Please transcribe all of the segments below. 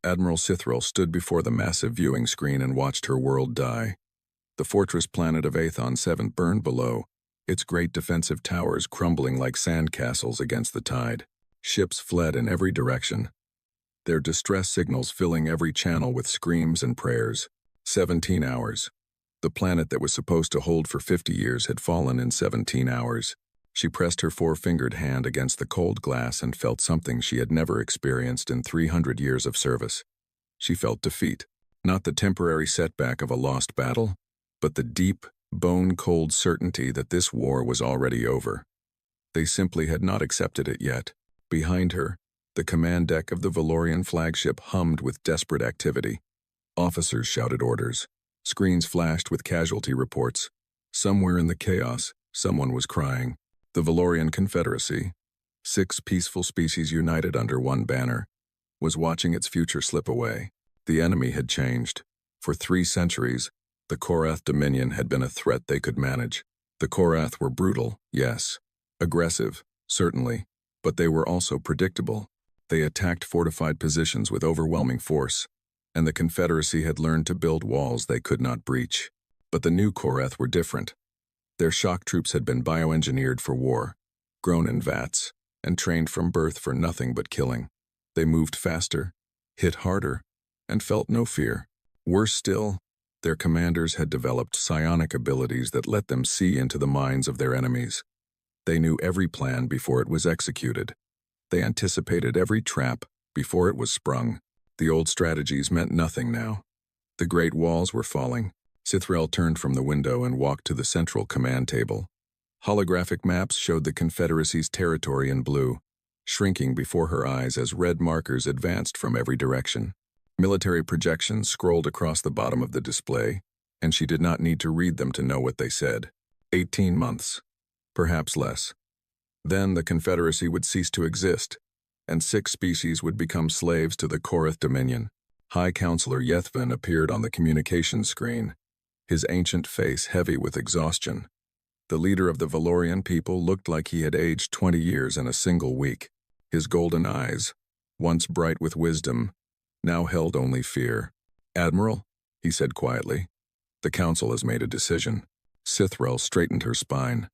Admiral Sithril stood before the massive viewing screen and watched her world die. The fortress planet of Aethon 7 burned below, its great defensive towers crumbling like sand castles against the tide. Ships fled in every direction, their distress signals filling every channel with screams and prayers. 17 hours. The planet that was supposed to hold for 50 years had fallen in 17 hours. She pressed her four-fingered hand against the cold glass and felt something she had never experienced in 300 years of service. She felt defeat, not the temporary setback of a lost battle, but the deep, bone-cold certainty that this war was already over. They simply had not accepted it yet. Behind her, the command deck of the Valorian flagship hummed with desperate activity. Officers shouted orders. Screens flashed with casualty reports. Somewhere in the chaos, someone was crying. The Valorian Confederacy, 6 peaceful species united under one banner, was watching its future slip away. The enemy had changed. For 3 centuries, the Korath Dominion had been a threat they could manage. The Korath were brutal, yes. Aggressive, certainly. But they were also predictable. They attacked fortified positions with overwhelming force, and the Confederacy had learned to build walls they could not breach. But the new Korath were different. Their shock troops had been bioengineered for war, grown in vats, and trained from birth for nothing but killing. They moved faster, hit harder, and felt no fear. Worse still, their commanders had developed psionic abilities that let them see into the minds of their enemies. They knew every plan before it was executed. They anticipated every trap before it was sprung. The old strategies meant nothing now. The great walls were falling. Sithril turned from the window and walked to the central command table. Holographic maps showed the Confederacy's territory in blue, shrinking before her eyes as red markers advanced from every direction. Military projections scrolled across the bottom of the display, and she did not need to read them to know what they said. 18 months. Perhaps less. Then the Confederacy would cease to exist, and 6 species would become slaves to the Korath Dominion. High Counselor Yethvin appeared on the communications screen, his ancient face heavy with exhaustion. The leader of the Valorian people looked like he had aged 20 years in a single week. His golden eyes, once bright with wisdom, now held only fear. "Admiral," he said quietly, "the Council has made a decision." Sithril straightened her spine.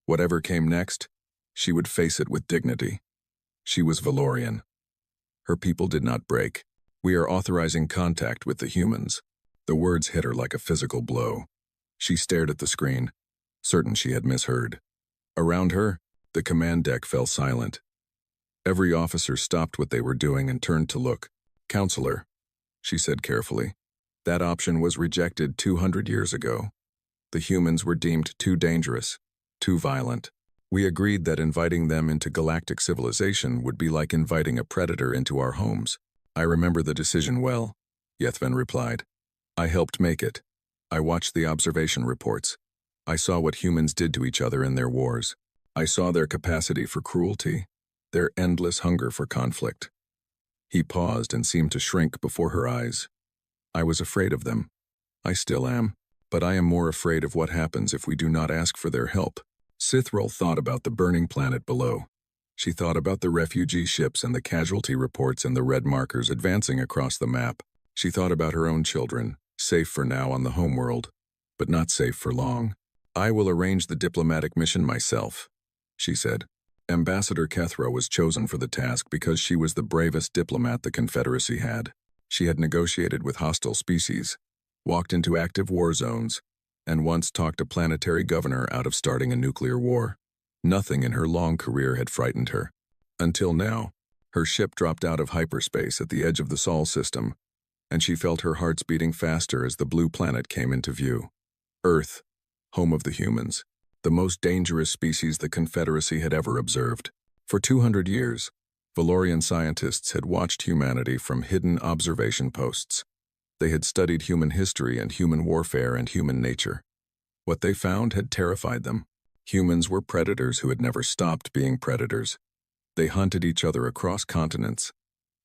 Whatever came next, she would face it with dignity. She was Valorian. Her people did not break. "We are authorizing contact with the humans." The words hit her like a physical blow. She stared at the screen, certain she had misheard. Around her, the command deck fell silent. Every officer stopped what they were doing and turned to look. "Counselor," she said carefully, "that option was rejected 200 years ago. The humans were deemed too dangerous, too violent. We agreed that inviting them into galactic civilization would be like inviting a predator into our homes." "I remember the decision well," Yethvin replied. "I helped make it. I watched the observation reports. I saw what humans did to each other in their wars. I saw their capacity for cruelty, their endless hunger for conflict." He paused and seemed to shrink before her eyes. "I was afraid of them. I still am. But I am more afraid of what happens if we do not ask for their help." Sithril thought about the burning planet below. She thought about the refugee ships and the casualty reports and the red markers advancing across the map. She thought about her own children, safe for now on the homeworld, but not safe for long. "I will arrange the diplomatic mission myself," she said. Ambassador Kethra was chosen for the task because she was the bravest diplomat the Confederacy had. She had negotiated with hostile species, walked into active war zones, and once talked a planetary governor out of starting a nuclear war. Nothing in her long career had frightened her. Until now, her ship dropped out of hyperspace at the edge of the Sol system, and she felt her hearts beating faster as the blue planet came into view. Earth, home of the humans, the most dangerous species the Confederacy had ever observed. For 200 years, Valorian scientists had watched humanity from hidden observation posts. They had studied human history and human warfare and human nature. What they found had terrified them. Humans were predators who had never stopped being predators. They hunted each other across continents.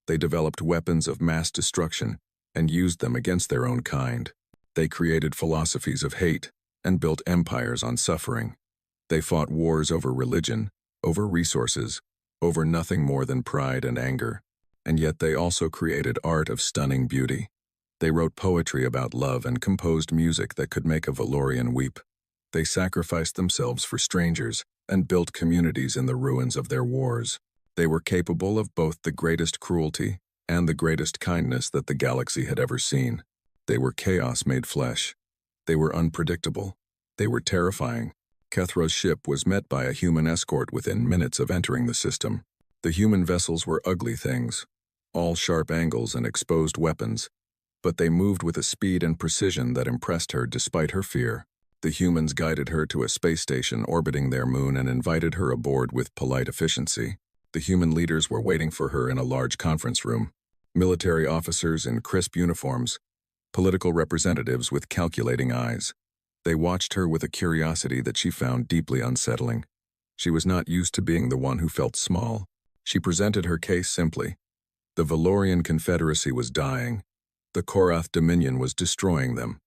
They developed weapons of mass destruction and used them against their own kind. They created philosophies of hate and built empires on suffering. They fought wars over religion, over resources, over nothing more than pride and anger. And yet they also created art of stunning beauty. They wrote poetry about love and composed music that could make a Valorian weep. They sacrificed themselves for strangers and built communities in the ruins of their wars. They were capable of both the greatest cruelty and the greatest kindness that the galaxy had ever seen. They were chaos made flesh. They were unpredictable. They were terrifying. Kethra's ship was met by a human escort within minutes of entering the system. The human vessels were ugly things, all sharp angles and exposed weapons, but they moved with a speed and precision that impressed her despite her fear. The humans guided her to a space station orbiting their moon and invited her aboard with polite efficiency. The human leaders were waiting for her in a large conference room. Military officers in crisp uniforms, political representatives with calculating eyes. They watched her with a curiosity that she found deeply unsettling. She was not used to being the one who felt small. She presented her case simply. The Valorian Confederacy was dying. The Korath Dominion was destroying them.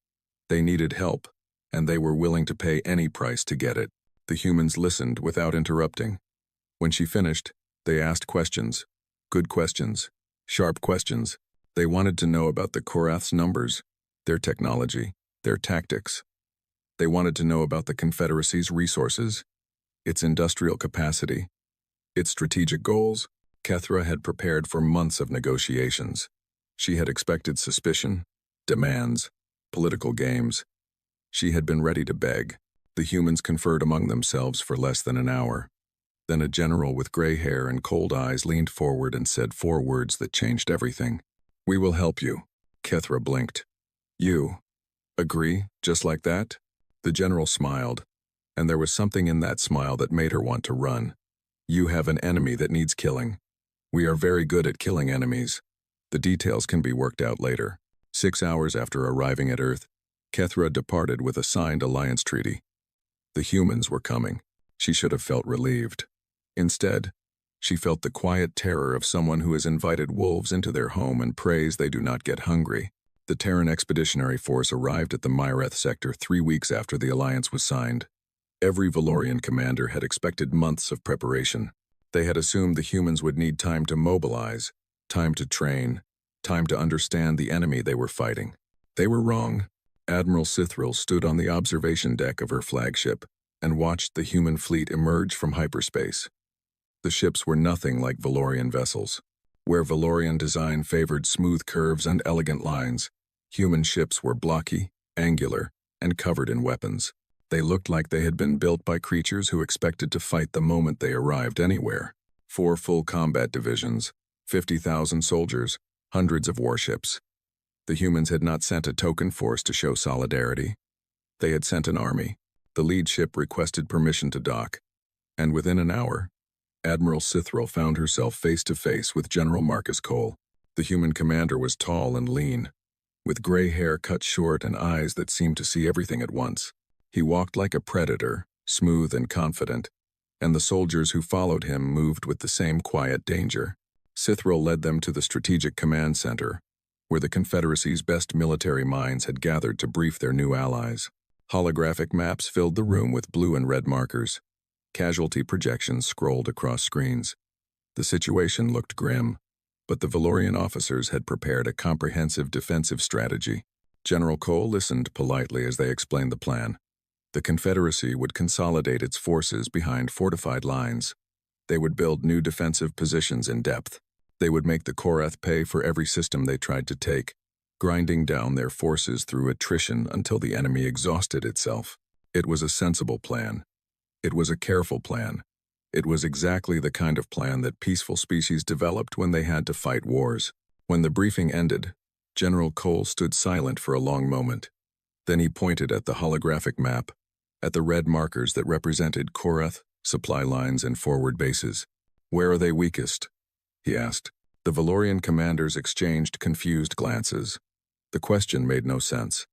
They needed help, and they were willing to pay any price to get it. The humans listened without interrupting. When she finished, they asked questions. Good questions. Sharp questions. They wanted to know about the Korath's numbers, their technology, their tactics. They wanted to know about the Confederacy's resources, its industrial capacity, its strategic goals. Kethra had prepared for months of negotiations. She had expected suspicion, demands, political games. She had been ready to beg. The humans conferred among themselves for less than an hour. Then a general with gray hair and cold eyes leaned forward and said 4 words that changed everything. "We will help you." Kethra blinked. "You agree, just like that?" The general smiled, and there was something in that smile that made her want to run. "You have an enemy that needs killing. We are very good at killing enemies. The details can be worked out later." 6 hours after arriving at Earth, Kethra departed with a signed alliance treaty. The humans were coming. She should have felt relieved. Instead, she felt the quiet terror of someone who has invited wolves into their home and prays they do not get hungry. The Terran Expeditionary Force arrived at the Myreth sector 3 weeks after the alliance was signed. Every Valorian commander had expected months of preparation. They had assumed the humans would need time to mobilize, time to train, time to understand the enemy they were fighting. They were wrong. Admiral Sithril stood on the observation deck of her flagship and watched the human fleet emerge from hyperspace. The ships were nothing like Valorian vessels. Where Valorian design favored smooth curves and elegant lines, human ships were blocky, angular, and covered in weapons. They looked like they had been built by creatures who expected to fight the moment they arrived anywhere. 4 full combat divisions, 50,000 soldiers, hundreds of warships. The humans had not sent a token force to show solidarity. They had sent an army. The lead ship requested permission to dock, and within an hour, Admiral Sithril found herself face to face with General Marcus Cole. The human commander was tall and lean, with gray hair cut short and eyes that seemed to see everything at once. He walked like a predator, smooth and confident, and the soldiers who followed him moved with the same quiet danger. Sithril led them to the Strategic Command Center, where the Confederacy's best military minds had gathered to brief their new allies. Holographic maps filled the room with blue and red markers. Casualty projections scrolled across screens. The situation looked grim, but the Valorian officers had prepared a comprehensive defensive strategy. General Cole listened politely as they explained the plan. The Confederacy would consolidate its forces behind fortified lines. They would build new defensive positions in depth. They would make the Korath pay for every system they tried to take, grinding down their forces through attrition until the enemy exhausted itself. It was a sensible plan. It was a careful plan. It was exactly the kind of plan that peaceful species developed when they had to fight wars. When the briefing ended, General Cole stood silent for a long moment. Then he pointed at the holographic map, at the red markers that represented Korath, supply lines, and forward bases. "Where are they weakest?" he asked. The Valorian commanders exchanged confused glances. The question made no sense.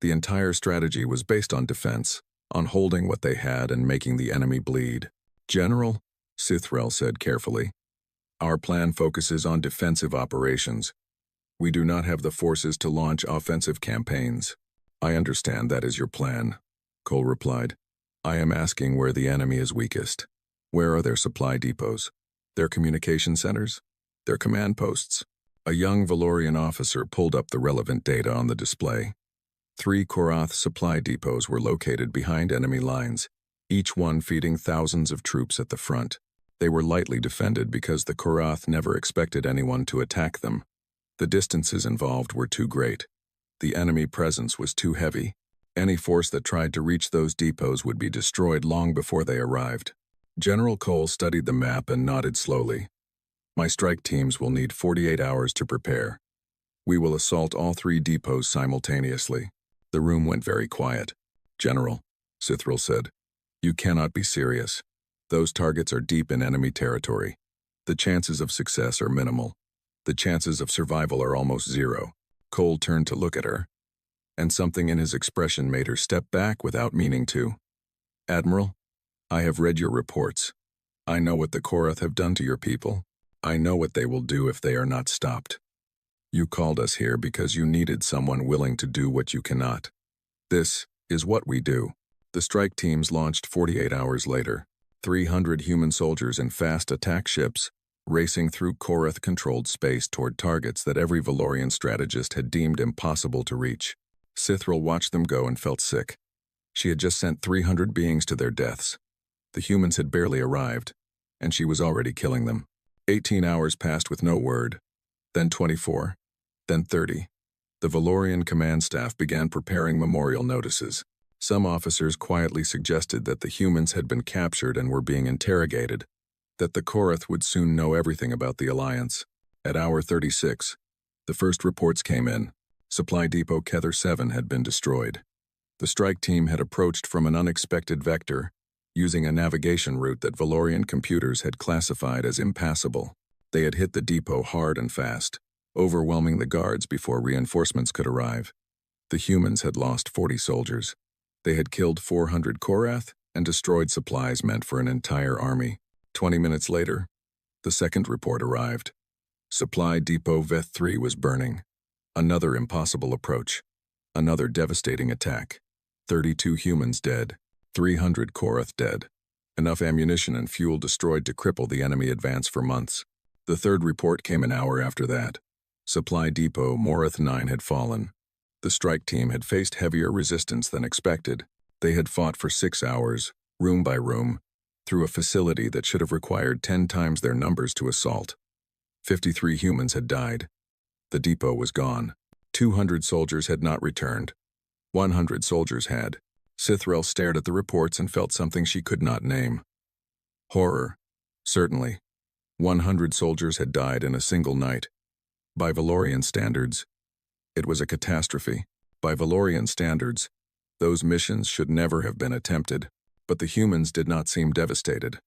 The entire strategy was based on defense, on holding what they had and making the enemy bleed. "General," Sithril said carefully, "our plan focuses on defensive operations. We do not have the forces to launch offensive campaigns." "I understand that is your plan," Cole replied. "I am asking where the enemy is weakest. Where are their supply depots? Their communication centers? their command posts. A young Valorian officer pulled up the relevant data on the display. 3 Korath supply depots were located behind enemy lines, each one feeding thousands of troops at the front. They were lightly defended because the Korath never expected anyone to attack them. The distances involved were too great. The enemy presence was too heavy. Any force that tried to reach those depots would be destroyed long before they arrived. General Cole studied the map and nodded slowly. My strike teams will need 48 hours to prepare. We will assault all 3 depots simultaneously. The room went very quiet. General, Sithril said, you cannot be serious. Those targets are deep in enemy territory. The chances of success are minimal. The chances of survival are almost zero. Cole turned to look at her, and something in his expression made her step back without meaning to. Admiral, I have read your reports. I know what the Korath have done to your people. I know what they will do if they are not stopped. You called us here because you needed someone willing to do what you cannot. This is what we do. The strike teams launched 48 hours later. 300 human soldiers in fast attack ships, racing through Korath-controlled space toward targets that every Valorian strategist had deemed impossible to reach. Sithril watched them go and felt sick. She had just sent 300 beings to their deaths. The humans had barely arrived, and she was already killing them. 18 hours passed with no word, then 24, then 30. The Valorian command staff began preparing memorial notices. Some officers quietly suggested that the humans had been captured and were being interrogated, that the Korath would soon know everything about the Alliance. At hour 36, the first reports came in. Supply Depot Kether 7 had been destroyed. The strike team had approached from an unexpected vector, using a navigation route that Valorian computers had classified as impassable. They had hit the depot hard and fast, overwhelming the guards before reinforcements could arrive. The humans had lost 40 soldiers. They had killed 400 Korath and destroyed supplies meant for an entire army. 20 minutes later, the second report arrived. Supply Depot Veth 3 was burning. Another impossible approach. Another devastating attack. 32 humans dead. 300 Korath dead. Enough ammunition and fuel destroyed to cripple the enemy advance for months. The third report came an hour after that. Supply Depot Morith 9 had fallen. The strike team had faced heavier resistance than expected. They had fought for 6 hours, room by room, through a facility that should have required 10 times their numbers to assault. 53 humans had died. The depot was gone. 200 soldiers had not returned. 100 soldiers had. Sithril stared at the reports and felt something she could not name. Horror. Certainly. 100 soldiers had died in a single night. By Valorian standards, it was a catastrophe. By Valorian standards, those missions should never have been attempted. But the humans did not seem devastated.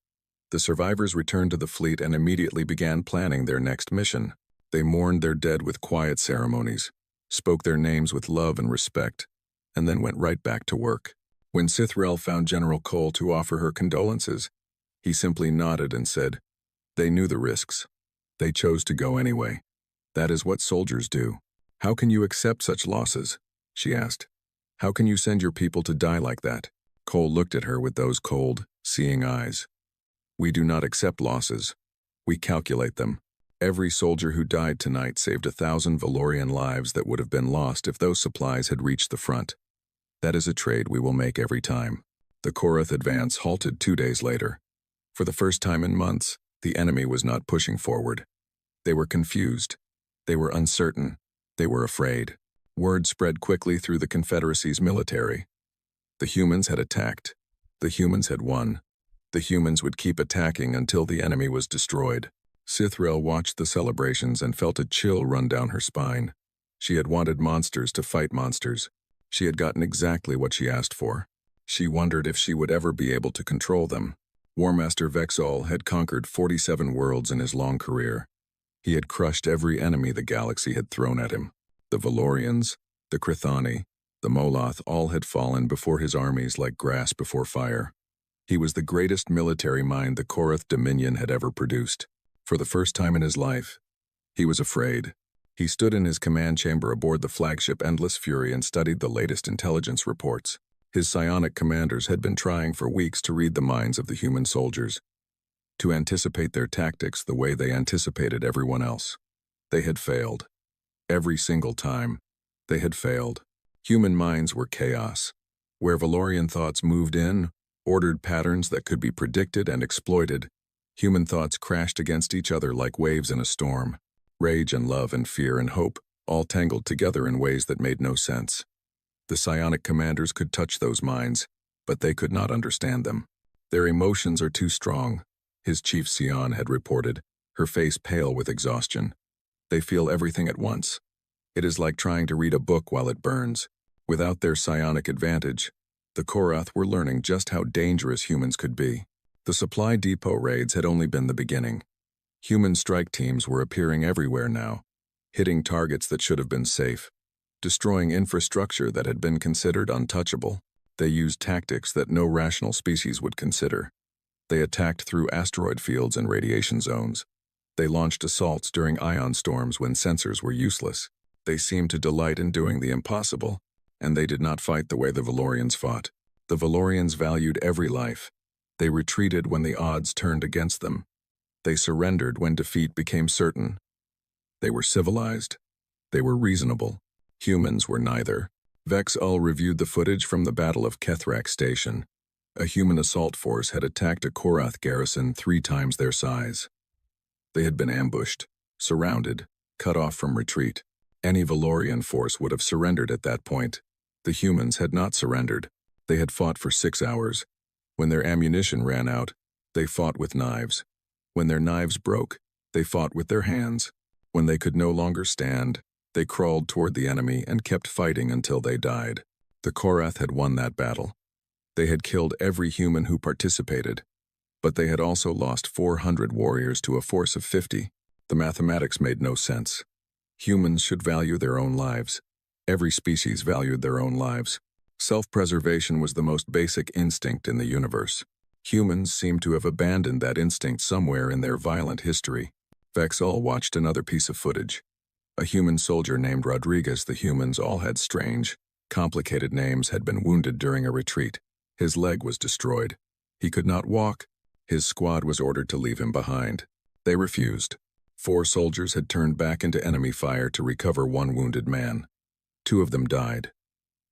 The survivors returned to the fleet and immediately began planning their next mission. They mourned their dead with quiet ceremonies, spoke their names with love and respect, and then went right back to work. When Sithril found General Cole to offer her condolences, he simply nodded and said, "They knew the risks. They chose to go anyway. That is what soldiers do." "How can you accept such losses?" she asked. "How can you send your people to die like that?" Cole looked at her with those cold, seeing eyes. "We do not accept losses. We calculate them. Every soldier who died tonight saved 1,000 Valorian lives that would have been lost if those supplies had reached the front. That is a trade we will make every time." The Korath advance halted 2 days later. For the first time in months, the enemy was not pushing forward. They were confused. They were uncertain. They were afraid. Word spread quickly through the Confederacy's military. The humans had attacked. The humans had won. The humans would keep attacking until the enemy was destroyed. Sithril watched the celebrations and felt a chill run down her spine. She had wanted monsters to fight monsters. She had gotten exactly what she asked for. She wondered if she would ever be able to control them. War Master Vexol had conquered 47 worlds in his long career. He had crushed every enemy the galaxy had thrown at him. The Valorians, the Krithani, the Moloth all had fallen before his armies like grass before fire. He was the greatest military mind the Korath Dominion had ever produced. For the first time in his life, he was afraid. He stood in his command chamber aboard the flagship Endless Fury and studied the latest intelligence reports. His psionic commanders had been trying for weeks to read the minds of the human soldiers. to anticipate their tactics the way they anticipated everyone else. They had failed. Every single time, they had failed. Human minds were chaos. Where Valorian thoughts moved in, ordered patterns that could be predicted and exploited, human thoughts crashed against each other like waves in a storm. Rage and love and fear and hope, all tangled together in ways that made no sense. The psionic commanders could touch those minds, but they could not understand them. Their emotions are too strong, his chief Sion had reported, her face pale with exhaustion. They feel everything at once. It is like trying to read a book while it burns. Without their psionic advantage, the Korath were learning just how dangerous humans could be. The supply depot raids had only been the beginning. Human strike teams were appearing everywhere now, hitting targets that should have been safe, destroying infrastructure that had been considered untouchable. They used tactics that no rational species would consider. They attacked through asteroid fields and radiation zones. They launched assaults during ion storms when sensors were useless. They seemed to delight in doing the impossible, and they did not fight the way the Valorians fought. The Valorians valued every life. They retreated when the odds turned against them. They surrendered when defeat became certain. They were civilized. They were reasonable. Humans were neither. Vex-Ul reviewed the footage from the Battle of Kethrak Station. A human assault force had attacked a Korath garrison 3 times their size. They had been ambushed, surrounded, cut off from retreat. Any Valorian force would have surrendered at that point. The humans had not surrendered. They had fought for 6 hours. When their ammunition ran out, they fought with knives. When their knives broke, they fought with their hands. When they could no longer stand, they crawled toward the enemy and kept fighting until they died. The Korath had won that battle. They had killed every human who participated, but they had also lost 400 warriors to a force of 50. The mathematics made no sense. Humans should value their own lives. Every species valued their own lives. Self-preservation was the most basic instinct in the universe. Humans seemed to have abandoned that instinct somewhere in their violent history. Vex-Ul watched another piece of footage. A human soldier named Rodriguez. The humans all had strange, complicated names, had been wounded during a retreat. His leg was destroyed. He could not walk. His squad was ordered to leave him behind. They refused. 4 soldiers had turned back into enemy fire to recover 1 wounded man. 2 of them died.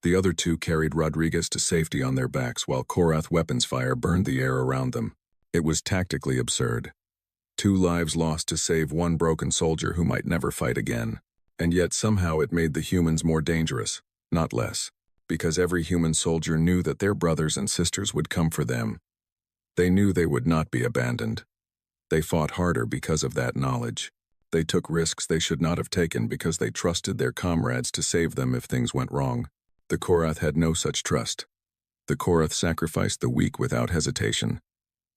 The other 2 carried Rodriguez to safety on their backs while Korath weapons fire burned the air around them. It was tactically absurd. 2 lives lost to save 1 broken soldier who might never fight again. And yet somehow it made the humans more dangerous, not less, because every human soldier knew that their brothers and sisters would come for them. They knew they would not be abandoned. They fought harder because of that knowledge. They took risks they should not have taken because they trusted their comrades to save them if things went wrong. The Korath had no such trust. The Korath sacrificed the weak without hesitation.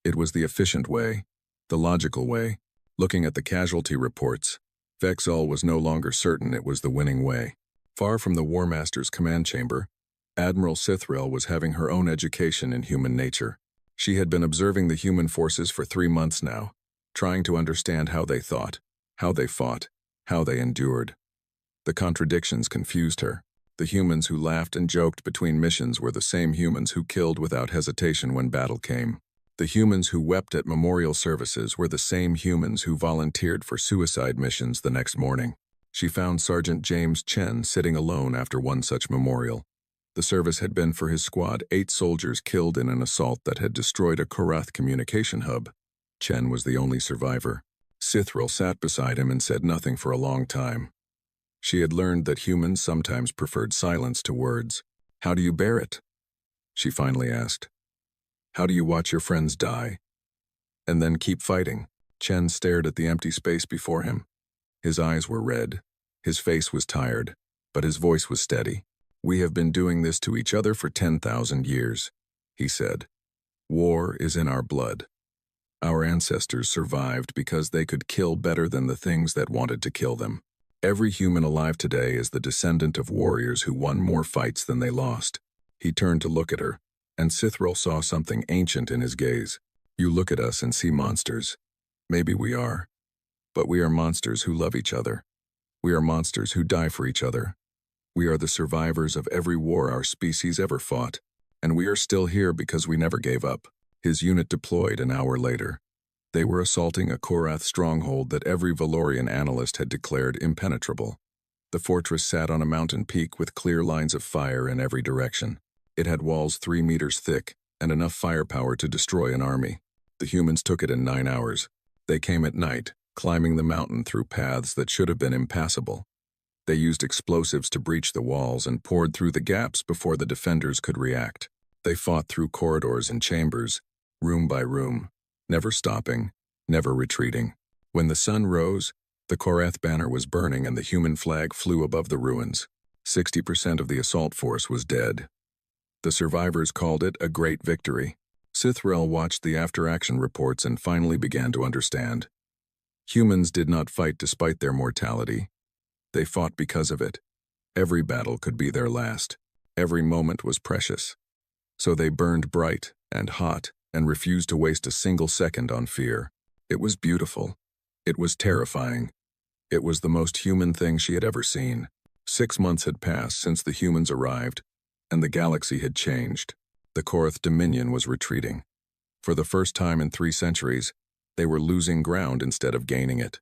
It was the efficient way, the logical way. Looking at the casualty reports, Vex-Ul was no longer certain it was the winning way. Far from the War Master's command chamber, Admiral Sithril was having her own education in human nature. She had been observing the human forces for 3 months now, trying to understand how they thought, how they fought, how they endured. The contradictions confused her. The humans who laughed and joked between missions were the same humans who killed without hesitation when battle came. The humans who wept at memorial services were the same humans who volunteered for suicide missions the next morning. She found Sergeant James Chen sitting alone after one such memorial. The service had been for his squad 8 soldiers killed in an assault that had destroyed a Korath communication hub. Chen was the only survivor. Sithril sat beside him and said nothing for a long time. She had learned that humans sometimes preferred silence to words. "How do you bear it?" she finally asked. "How do you watch your friends die? And then keep fighting?" Chen stared at the empty space before him. His eyes were red. His face was tired, but his voice was steady. "We have been doing this to each other for 10,000 years, he said. "War is in our blood. Our ancestors survived because they could kill better than the things that wanted to kill them. Every human alive today is the descendant of warriors who won more fights than they lost." He turned to look at her, and Sithril saw something ancient in his gaze. "You look at us and see monsters. Maybe we are. But we are monsters who love each other. We are monsters who die for each other. We are the survivors of every war our species ever fought, and we are still here because we never gave up." His unit deployed an hour later. They were assaulting a Korath stronghold that every Valorian analyst had declared impenetrable. The fortress sat on a mountain peak with clear lines of fire in every direction. It had walls 3 meters thick and enough firepower to destroy an army. The humans took it in 9 hours. They came at night, climbing the mountain through paths that should have been impassable. They used explosives to breach the walls and poured through the gaps before the defenders could react. They fought through corridors and chambers, room by room, never stopping, never retreating. When the sun rose, the Korath banner was burning and the human flag flew above the ruins. 60% of the assault force was dead. The survivors called it a great victory. Sithrel watched the after-action reports and finally began to understand. Humans did not fight despite their mortality. They fought because of it. Every battle could be their last. Every moment was precious. So they burned bright and hot and refused to waste a single second on fear. It was beautiful. It was terrifying. It was the most human thing she had ever seen. 6 months had passed since the humans arrived, and the galaxy had changed. The Korath Dominion was retreating. For the first time in 3 centuries, they were losing ground instead of gaining it.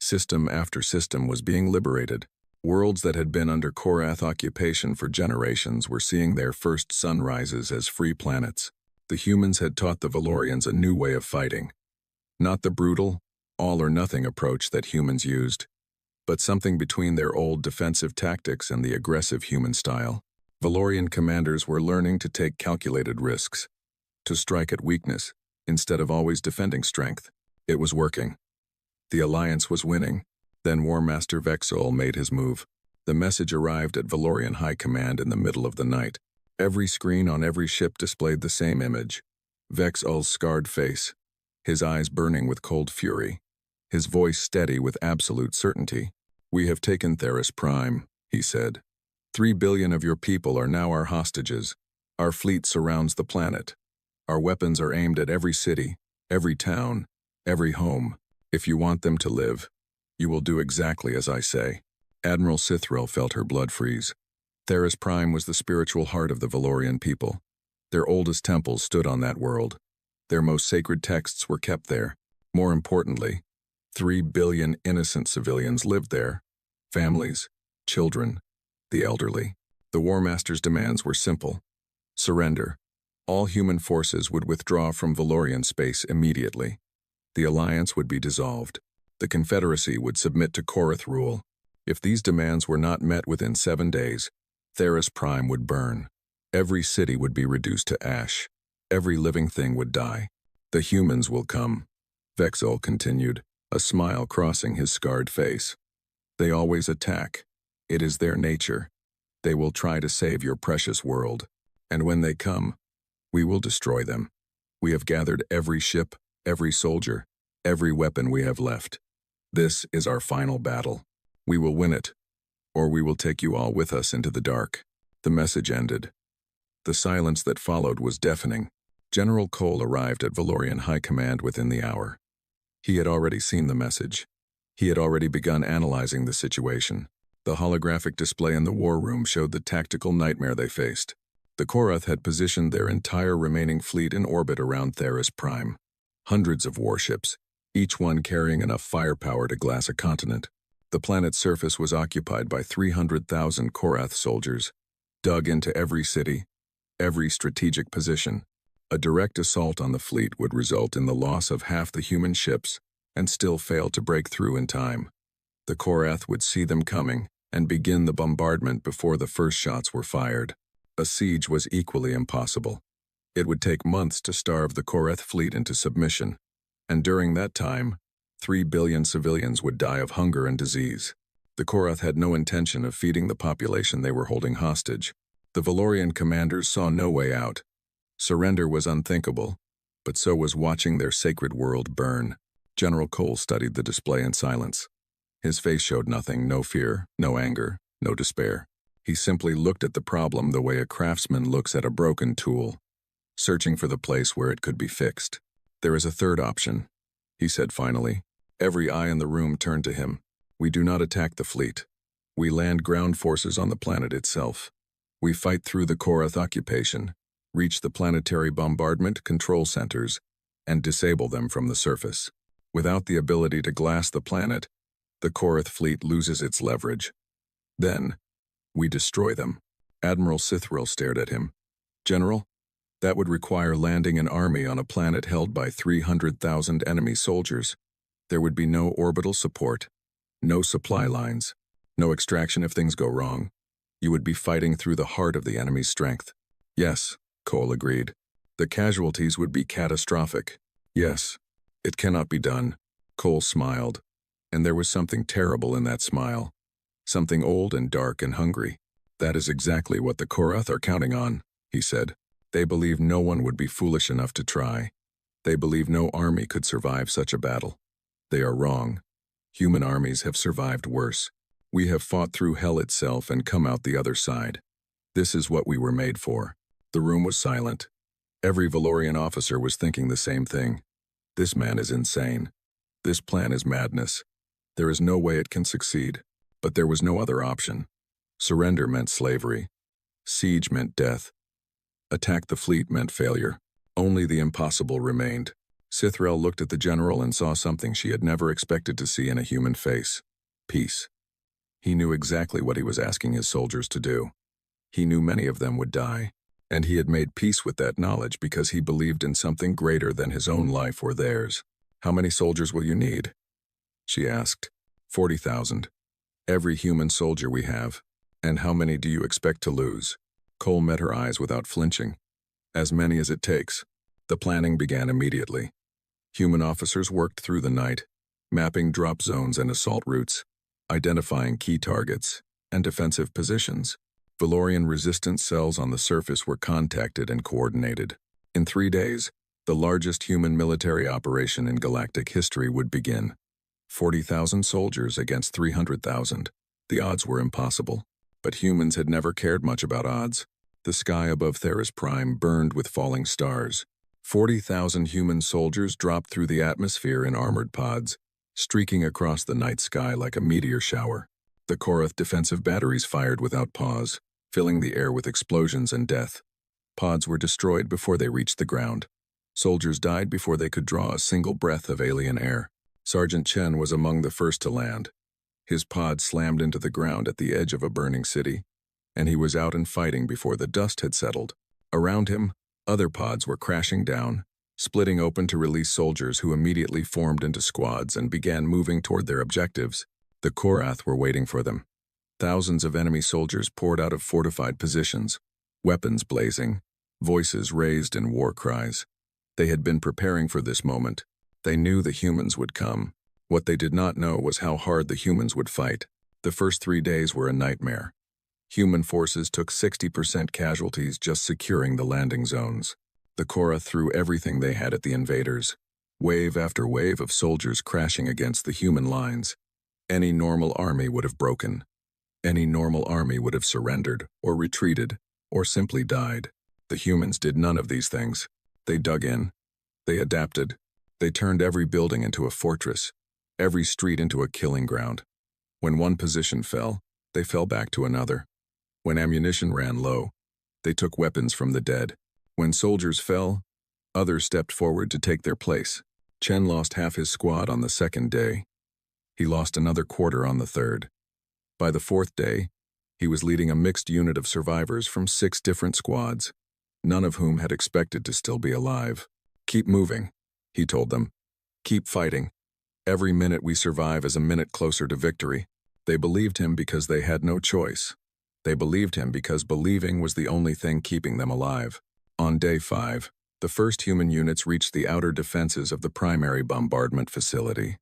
System after system was being liberated. Worlds that had been under Korath occupation for generations were seeing their first sunrises as free planets. The humans had taught the Valorians a new way of fighting. Not the brutal, all-or-nothing approach that humans used, but something between their old defensive tactics and the aggressive human style. Valorian commanders were learning to take calculated risks, to strike at weakness instead of always defending strength. It was working. The Alliance was winning. Then War Master Vexol made his move. The message arrived at Valorian High Command in the middle of the night. Every screen on every ship displayed the same image. Vexol's scarred face, his eyes burning with cold fury, his voice steady with absolute certainty. "We have taken Theris Prime," he said. 3 billion of your people are now our hostages. Our fleet surrounds the planet. Our weapons are aimed at every city, every town, every home. If you want them to live, you will do exactly as I say." Admiral Sithrel felt her blood freeze. Theris Prime was the spiritual heart of the Valorian people. Their oldest temples stood on that world. Their most sacred texts were kept there. More importantly, 3 billion innocent civilians lived there. Families, children, the elderly. The War Master's demands were simple. Surrender. All human forces would withdraw from Valorian space immediately. The Alliance would be dissolved. The Confederacy would submit to Korath rule. If these demands were not met within 7 days, Theris Prime would burn. Every city would be reduced to ash. Every living thing would die. "The humans will come," Vexol continued, a smile crossing his scarred face. "They always attack. It is their nature. They will try to save your precious world. And when they come, we will destroy them. We have gathered every ship, every soldier, every weapon we have left. This is our final battle. We will win it, or we will take you all with us into the dark." The message ended. The silence that followed was deafening. General Cole arrived at Valorian High Command within the hour. He had already seen the message. He had already begun analyzing the situation. The holographic display in the war room showed the tactical nightmare they faced. The Korath had positioned their entire remaining fleet in orbit around Theris Prime. Hundreds of warships, each one carrying enough firepower to glass a continent. The planet's surface was occupied by 300,000 Korath soldiers, dug into every city, every strategic position. A direct assault on the fleet would result in the loss of half the human ships and still fail to break through in time. The Korath would see them coming and begin the bombardment before the first shots were fired. A siege was equally impossible. It would take months to starve the Korath fleet into submission, and during that time, 3 billion civilians would die of hunger and disease. The Korath had no intention of feeding the population they were holding hostage. The Valorian commanders saw no way out. Surrender was unthinkable, but so was watching their sacred world burn. General Cole studied the display in silence. His face showed nothing, no fear, no anger, no despair. He simply looked at the problem the way a craftsman looks at a broken tool, searching for the place where it could be fixed. "There is a third option," he said finally. Every eye in the room turned to him. "We do not attack the fleet. We land ground forces on the planet itself. We fight through the Korath occupation, reach the planetary bombardment control centers, and disable them from the surface. Without the ability to glass the planet, the Korath fleet loses its leverage. Then, we destroy them. Admiral Sithril stared at him. General, that would require landing an army on a planet held by 300,000 enemy soldiers. There would be no orbital support, no supply lines, no extraction if things go wrong. You would be fighting through the heart of the enemy's strength. Yes, Cole agreed. The casualties would be catastrophic. Yes, it cannot be done. Cole smiled, and there was something terrible in that smile. Something old and dark and hungry. That is exactly what the Korath are counting on, he said. They believe no one would be foolish enough to try. They believe no army could survive such a battle. They are wrong. Human armies have survived worse. We have fought through hell itself and come out the other side. This is what we were made for. The room was silent. Every Valorian officer was thinking the same thing. This man is insane. This plan is madness. There is no way it can succeed. But there was no other option. Surrender meant slavery. Siege meant death. Attack the fleet meant failure. Only the impossible remained. Sithril looked at the general and saw something she had never expected to see in a human face. Peace. He knew exactly what he was asking his soldiers to do. He knew many of them would die, and he had made peace with that knowledge because he believed in something greater than his own life or theirs. How many soldiers will you need? She asked. 40,000. Every human soldier we have. And how many do you expect to lose? Cole met her eyes without flinching. As many as it takes. The planning began immediately. Human officers worked through the night, mapping drop zones and assault routes, identifying key targets and defensive positions. Valorian resistance cells on the surface were contacted and coordinated. In 3 days, the largest human military operation in galactic history would begin. 40,000 soldiers against 300,000. The odds were impossible. But humans had never cared much about odds. The sky above Theris Prime burned with falling stars. 40,000 human soldiers dropped through the atmosphere in armored pods, streaking across the night sky like a meteor shower. The Korath defensive batteries fired without pause, filling the air with explosions and death. Pods were destroyed before they reached the ground. Soldiers died before they could draw a single breath of alien air. Sergeant Chen was among the first to land. His pod slammed into the ground at the edge of a burning city, and he was out and fighting before the dust had settled. Around him, other pods were crashing down, splitting open to release soldiers who immediately formed into squads and began moving toward their objectives. The Korath were waiting for them. Thousands of enemy soldiers poured out of fortified positions, weapons blazing, voices raised in war cries. They had been preparing for this moment. They knew the humans would come. What they did not know was how hard the humans would fight. The first 3 days were a nightmare. Human forces took 60% casualties just securing the landing zones. The Korath threw everything they had at the invaders. Wave after wave of soldiers crashing against the human lines. Any normal army would have broken. Any normal army would have surrendered, or retreated, or simply died. The humans did none of these things. They dug in. They adapted. They turned every building into a fortress. Every street into a killing ground. When one position fell, they fell back to another. When ammunition ran low, they took weapons from the dead. When soldiers fell, others stepped forward to take their place. Chen lost half his squad on the 2nd day. He lost another quarter on the 3rd. By the 4th day, he was leading a mixed unit of survivors from 6 different squads, none of whom had expected to still be alive. Keep moving, he told them. Keep fighting. Every minute we survive is a minute closer to victory. They believed him because they had no choice. They believed him because believing was the only thing keeping them alive. On day 5, the first human units reached the outer defenses of the primary bombardment facility.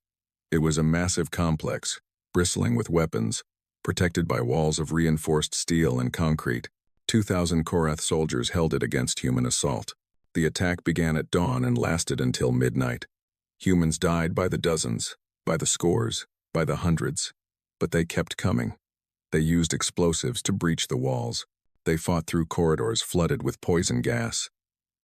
It was a massive complex, bristling with weapons, protected by walls of reinforced steel and concrete. 2,000 Korath soldiers held it against human assault. The attack began at dawn and lasted until midnight. Humans died by the dozens, by the scores, by the hundreds. But they kept coming. They used explosives to breach the walls. They fought through corridors flooded with poison gas.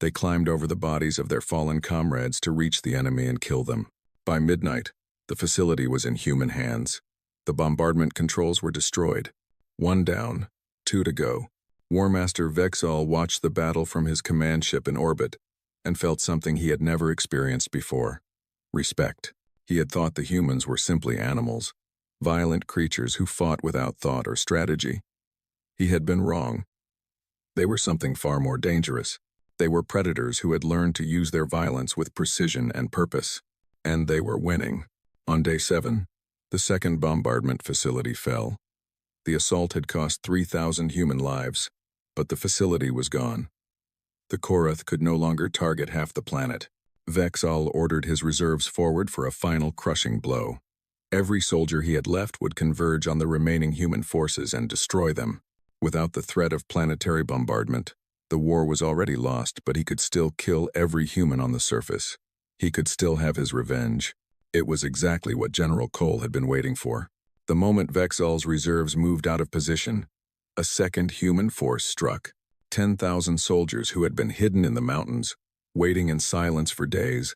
They climbed over the bodies of their fallen comrades to reach the enemy and kill them. By midnight, the facility was in human hands. The bombardment controls were destroyed. 1 down, 2 to go. War Master Vexal watched the battle from his command ship in orbit. and felt something he had never experienced before: respect. He had thought the humans were simply animals, violent creatures who fought without thought or strategy. He had been wrong. They were something far more dangerous. They were predators who had learned to use their violence with precision and purpose. And they were winning. On day 7, the second bombardment facility fell. The assault had cost 3,000 human lives, but the facility was gone. The Korath could no longer target half the planet. Vex'al ordered his reserves forward for a final crushing blow. Every soldier he had left would converge on the remaining human forces and destroy them. Without the threat of planetary bombardment, the war was already lost, but he could still kill every human on the surface. He could still have his revenge. It was exactly what General Cole had been waiting for. The moment Vex'al's reserves moved out of position, a second human force struck. 10,000 soldiers who had been hidden in the mountains, waiting in silence for days,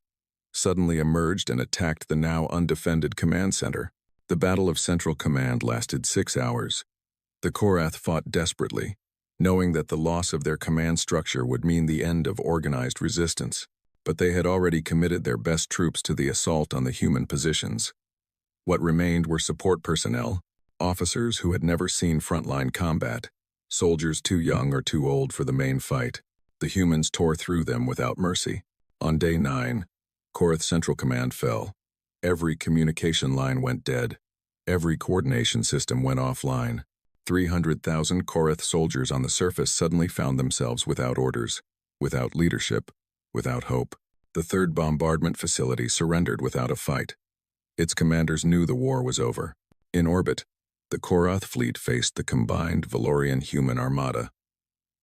suddenly emerged and attacked the now undefended command center. The Battle of Central Command lasted 6 hours. The Korath fought desperately, knowing that the loss of their command structure would mean the end of organized resistance, but they had already committed their best troops to the assault on the human positions. What remained were support personnel, officers who had never seen frontline combat, soldiers too young or too old for the main fight. The humans tore through them without mercy. On day 9, Korath Central Command fell. Every communication line went dead. Every coordination system went offline. 300,000 Korath soldiers on the surface suddenly found themselves without orders, without leadership, without hope. The third bombardment facility surrendered without a fight. Its commanders knew the war was over. In orbit, the Korath fleet faced the combined Valorian human armada.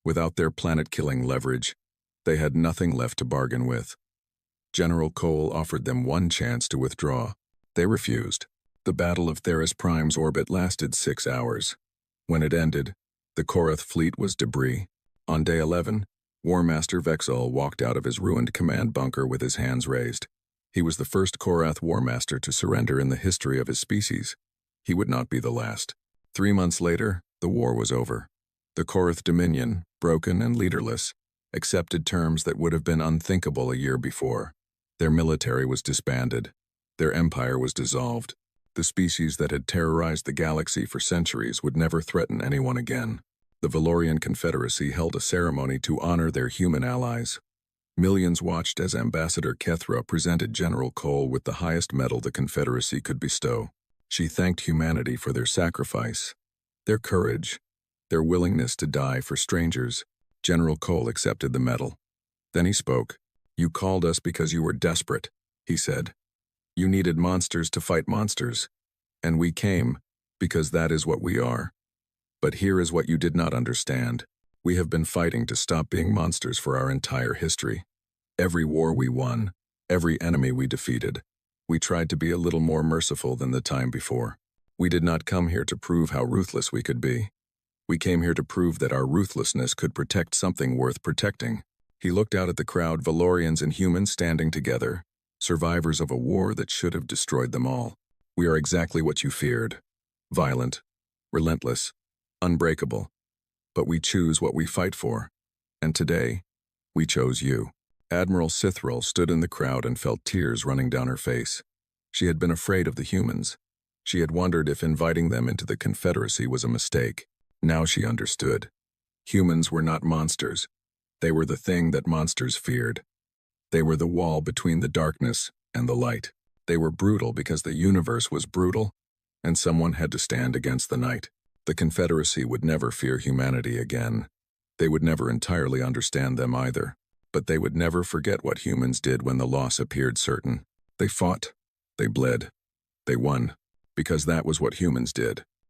Without their planet-killing leverage, they had nothing left to bargain with. General Cole offered them one chance to withdraw. They refused. The Battle of Theris Prime's orbit lasted 6 hours. When it ended, the Korath fleet was debris. On day 11, War Master Vex'al walked out of his ruined command bunker with his hands raised. He was the first Korath War Master to surrender in the history of his species. He would not be the last. 3 months later, the war was over. The Korath Dominion, broken and leaderless, accepted terms that would have been unthinkable a year before. Their military was disbanded. Their empire was dissolved. The species that had terrorized the galaxy for centuries would never threaten anyone again. The Valorian Confederacy held a ceremony to honor their human allies. Millions watched as Ambassador Kethra presented General Cole with the highest medal the Confederacy could bestow. She thanked humanity for their sacrifice, their courage, their willingness to die for strangers. General Cole accepted the medal. Then he spoke. "You called us because you were desperate," he said. "You needed monsters to fight monsters. And we came, because that is what we are. But here is what you did not understand. We have been fighting to stop being monsters for our entire history. Every war we won, every enemy we defeated, we tried to be a little more merciful than the time before. We did not come here to prove how ruthless we could be. We came here to prove that our ruthlessness could protect something worth protecting." He looked out at the crowd, Valorians and humans standing together, survivors of a war that should have destroyed them all. "We are exactly what you feared. Violent, relentless, unbreakable. But we choose what we fight for. And today, we chose you." Admiral Sithril stood in the crowd and felt tears running down her face. She had been afraid of the humans. She had wondered if inviting them into the Confederacy was a mistake. Now she understood. Humans were not monsters. They were the thing that monsters feared. They were the wall between the darkness and the light. They were brutal because the universe was brutal, and someone had to stand against the night. The Confederacy would never fear humanity again. They would never entirely understand them either. But they would never forget what humans did when the loss appeared certain. They fought. They bled. They won. Because that was what humans did.